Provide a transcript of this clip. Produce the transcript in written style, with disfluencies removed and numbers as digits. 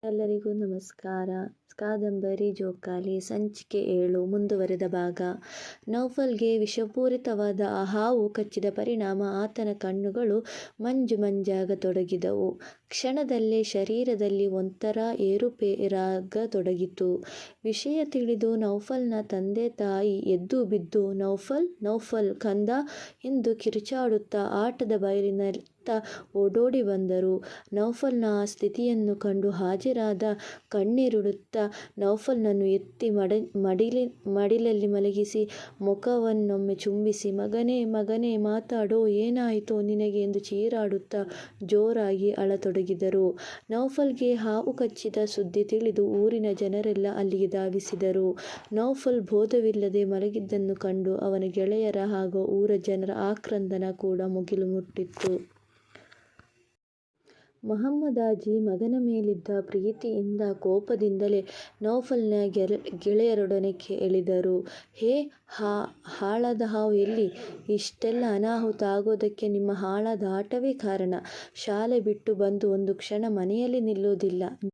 ಎಲ್ಲರಿಗೂ ನಮಸ್ಕಾರ. ಕಾದಂಬರಿ ಜೋಕಾಲಿ ಸಂಚಿಕೆ 7 ಮುಂದುವರೆದ ಭಾಗ. ನೌಫಲ್ಗೆ ವಿಷಪೂರಿತವಾದ ಆ ಹಾವು ಕಚ್ಚಿದ ಪರಿಣಾಮ ಆತನ ಕಣ್ಣುಗಳು ಮಂಜಾಗತೊಡಗಿದವು. ಕ್ಷಣದಲ್ಲೇ ಶರೀರದಲ್ಲಿ ಒಂಥರ ಏರುಪೇರಾಗತೊಡಗಿತು. ವಿಷಯ ತಿಳಿದು ನೌಫಲ್ನ ತಂದೆ ತಾಯಿ ಎದ್ದು ಬಿದ್ದು ನೌಫಲ್ ನೌಫಲ್ ಕಂದ ಎಂದು ಕಿರುಚಾಡುತ್ತಾ ಆಟದ ಬಯಲಿನತ್ತ ಓಡೋಡಿ ಬಂದರು. ನೌಫಲ್ನ ಆ ಸ್ಥಿತಿಯನ್ನು ಕಂಡು ಹಾಜರಾದ ಕಣ್ಣೀರಿಡುತ್ತಾ ನೌಫಲ್ನನ್ನು ಎತ್ತಿ ಮಡಿಲಲ್ಲಿ ಮಲಗಿಸಿ ಮುಖವನ್ನೊಮ್ಮೆ ಚುಂಬಿಸಿ ಮಗನೇ ಮಗನೇ ಮಾತಾಡೋ, ಏನಾಯಿತೋ ನಿನಗೆ ಎಂದು ಚೀರಾಡುತ್ತಾ ಜೋರಾಗಿ ಅಳತೊಡಗಿದರು. ನೌಫಲ್ಗೆ ಹಾವು ಕಚ್ಚಿದ ಸುದ್ದಿ ತಿಳಿದು ಊರಿನ ಜನರೆಲ್ಲ ಅಲ್ಲಿಗೆ ಧಾವಿಸಿದರು. ನೌಫಲ್ ಬೋಧವಿಲ್ಲದೆ ಮಲಗಿದ್ದನ್ನು ಕಂಡು ಅವನ ಗೆಳೆಯರ ಹಾಗೂ ಊರ ಜನರ ಆಕ್ರಂದನ ಕೂಡ ಮುಗಿಲು ಮುಟ್ಟಿತ್ತು. ಮಹಮ್ಮದಾಜಿ ಮಗನ ಮೇಲಿದ್ದ ಪ್ರೀತಿಯಿಂದ ಕೋಪದಿಂದಲೇ ನೌಫಲ್ನ ಗೆಳೆಯರೊಡನೆ ಕೇಳಿದರು. ಹೇ ಹಾಳಾದ ಹಾವು ಎಲ್ಲಿ? ಇಷ್ಟೆಲ್ಲ ಅನಾಹುತ ಆಗೋದಕ್ಕೆ ನಿಮ್ಮ ಹಾಳಾದ ಆಟವೇ ಕಾರಣ. ಶಾಲೆ ಬಿಟ್ಟು ಬಂದು ಒಂದು ಕ್ಷಣ ಮನೆಯಲ್ಲಿ ನಿಲ್ಲೋದಿಲ್ಲ.